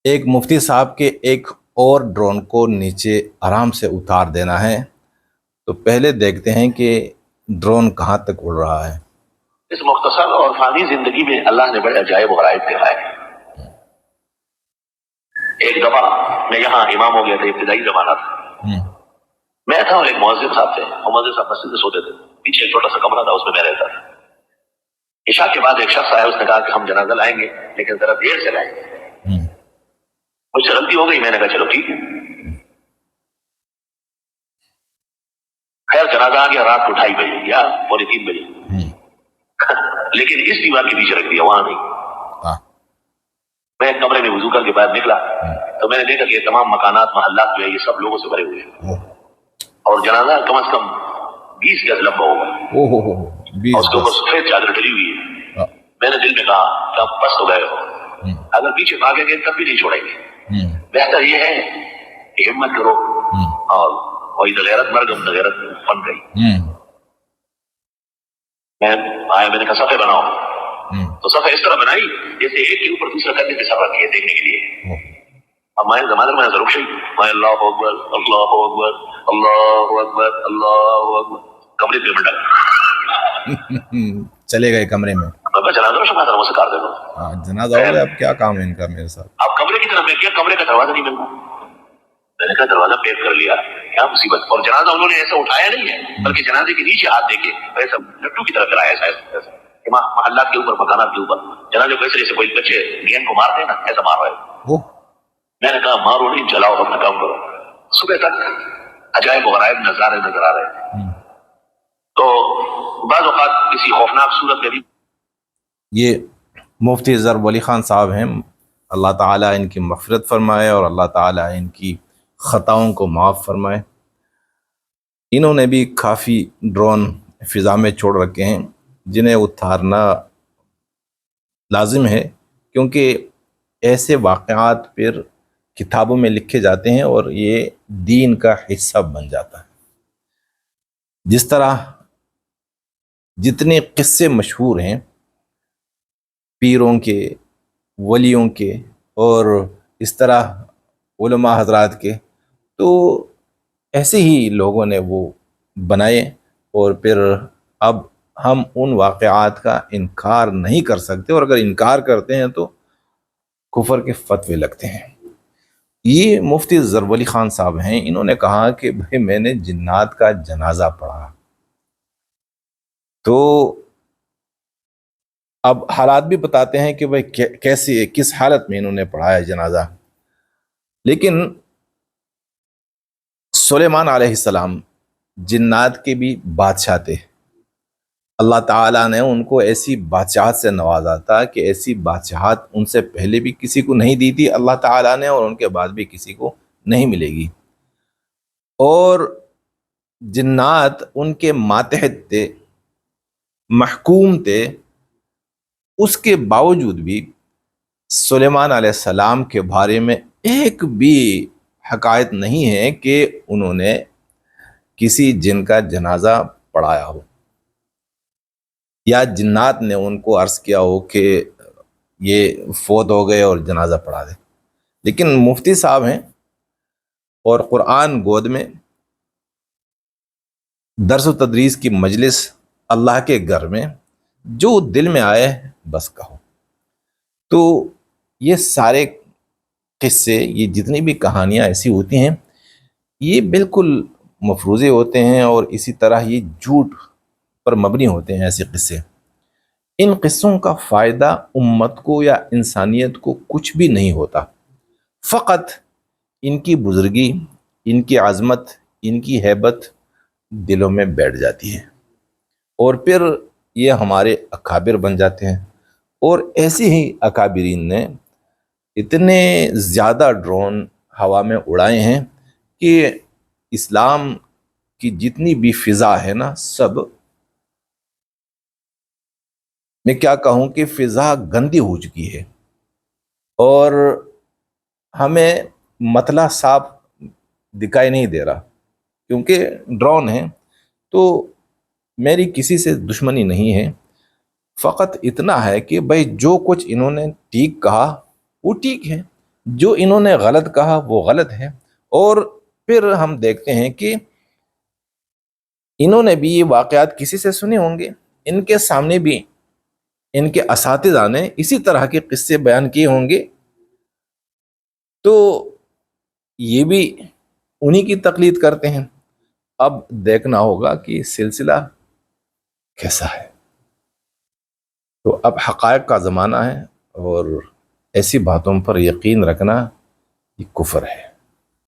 ایک مفتی صاحب کے ایک اور ڈرون کو نیچے آرام سے اتار دینا ہے، تو پہلے دیکھتے ہیں کہ ڈرون کہاں تک اڑ رہا ہے۔ اس مختصر اور فانی زندگی میں اللہ نے بڑے عجائب و غرائب دکھائے۔ ایک دفعہ میں یہاں امام ہو گیا تھا، ابتدائی زمانہ تھا، میں تھا اور ایک مؤذن صاحب تھے، اور مؤذن صاحب مسجد میں سوتے تھے، پیچھے ایک چھوٹا سا کمرہ تھا، اس میں رہتا تھا۔ عشاء کے بعد ایک شخص آیا، اس نے کہا کہ ہم جنازہ لائیں گے لیکن ذرا دیر سے لائیں گے۔ مجھ سے غلطی ہو گئی، میں نے کہا چلو ٹھیک ہے۔ خیر جنازہ آ گیا رات کو 2:30 بجے یا 2:45 بجے، لیکن اس دیوار کے پیچھے رکھ دیا، وہاں نہیں۔ میں کمرے میں وضو کر کے باہر نکلا تو میں نے دیکھا کہ یہ تمام مکانات محلات جو ہے یہ سب لوگوں سے بھرے ہوئے ہیں، اور جنازہ کم از کم 20 گز لمبا ہوگا، اور اس کے اوپر سفید چادر ڈلی ہوئی ہے۔ میں نے دل میں کہا کہ اب بس تو گئے ہو، اگر پیچھے بھاگیں گے تب بھی نہیں چھوڑیں گے، بہتر یہ ہے کہ ہمت کرو، اور وہی غیرت مر گم غیرت بن گئی۔ میں آیا، میں نے کہا صفحے بناؤ، تو صفحے اس طرح بنائی جیسے ایک کے اوپر دوسرا کرنے کے صفحہ کیے دیکھنے کے لیے۔ اب میں زمانے میں ضرور شہید میں اللہ اکبر اللہ اکبر اللہ اکبر اللہ اکبر، کمرے پہ منڈا چلے گئے کمرے میں، جنازہ میں شمع سے کار دینا جنازہ ہو گیا، اب کیا کام ہے ان کا میرے ساتھ۔ اب کمرے کی طرف میں کیا، کمرے کا دروازہ نہیں ملتا، میں نے کہا دروازہ پیک کر لیا، کیا مصیبت۔ اور جنازہ انہوں نے ایسا اٹھایا نہیں ہے، بلکہ جنازے کے نیچے ہاتھ دے کے ایسا لٹو کی طرح کرایا، ایسا محلات کے اوپر مکانات کے اوپر جنازے کو ایسے جیسے کوئی بچے گیند کو مارتے ہیں نا، ایسا مار رہے۔ میں نے کہا مارو نہیں، جلاؤ، اپنا کام کرو۔ صبح تک عجائب و غرائب نظارے نظر آ رہے ہیں۔ تو بعض اوقات کسی خوفناک صورت میں بھی یہ مفتی ضرب علی خان صاحب ہیں، اللہ تعالیٰ ان کی مغفرت فرمائے اور اللہ تعالیٰ ان کی خطاؤں کو معاف فرمائے۔ انہوں نے بھی کافی ڈرون فضا میں چھوڑ رکھے ہیں جنہیں اتارنا لازم ہے، کیونکہ ایسے واقعات پھر کتابوں میں لکھے جاتے ہیں اور یہ دین کا حصہ بن جاتا ہے۔ جس طرح جتنے قصے مشہور ہیں پیروں کے، ولیوں کے، اور اس طرح علماء حضرات کے، تو ایسے ہی لوگوں نے وہ بنائے، اور پھر اب ہم ان واقعات کا انکار نہیں کر سکتے، اور اگر انکار کرتے ہیں تو کفر کے فتوے لگتے ہیں۔ یہ مفتی ضرب علی خان صاحب ہیں، انہوں نے کہا کہ بھائی میں نے جنات کا جنازہ پڑھا، تو اب حالات بھی بتاتے ہیں کہ بھائی کیسی کس حالت میں انہوں نے پڑھایا جنازہ۔ لیکن سلیمان علیہ السلام جنات کے بھی بادشاہ تھے، اللہ تعالیٰ نے ان کو ایسی بادشاہت سے نوازا تھا کہ ایسی بادشاہت ان سے پہلے بھی کسی کو نہیں دی تھی اللہ تعالیٰ نے، اور ان کے بعد بھی کسی کو نہیں ملے گی۔ اور جنات ان کے ماتحت تھے، محکوم تھے، اس کے باوجود بھی سلیمان علیہ السلام کے بارے میں ایک بھی حکایت نہیں ہے کہ انہوں نے کسی جن کا جنازہ پڑھایا ہو، یا جنات نے ان کو عرض کیا ہو کہ یہ فوت ہو گئے اور جنازہ پڑھا دے۔ لیکن مفتی صاحب ہیں اور قرآن گود میں، درس و تدریس کی مجلس، اللہ کے گھر میں جو دل میں آئے بس کہو۔ تو یہ سارے قصے، یہ جتنی بھی کہانیاں ایسی ہوتی ہیں، یہ بالکل مفروضے ہوتے ہیں، اور اسی طرح یہ جھوٹ پر مبنی ہوتے ہیں ایسے قصے۔ ان قصوں کا فائدہ امت کو یا انسانیت کو کچھ بھی نہیں ہوتا، فقط ان کی بزرگی، ان کی عظمت، ان کی ہیبت دلوں میں بیٹھ جاتی ہے، اور پھر یہ ہمارے اکابر بن جاتے ہیں۔ اور ایسے ہی اکابرین نے اتنے زیادہ ڈرون ہوا میں اڑائے ہیں کہ اسلام کی جتنی بھی فضا ہے نا، سب، میں کیا کہوں کہ فضا گندی ہو چکی ہے، اور ہمیں مطلع صاف دکھائی نہیں دے رہا، کیونکہ ڈرون ہے۔ تو میری کسی سے دشمنی نہیں ہے، فقط اتنا ہے کہ بھائی جو کچھ انہوں نے ٹھیک کہا وہ ٹھیک ہے، جو انہوں نے غلط کہا وہ غلط ہے۔ اور پھر ہم دیکھتے ہیں کہ انہوں نے بھی یہ واقعات کسی سے سنے ہوں گے، ان کے سامنے بھی ان کے اساتذہ نے اسی طرح کے قصے بیان کیے ہوں گے، تو یہ بھی انہی کی تقلید کرتے ہیں۔ اب دیکھنا ہوگا کہ سلسلہ کیسا ہے۔ تو اب حقائق کا زمانہ ہے، اور ایسی باتوں پر یقین رکھنا یہ کفر ہے۔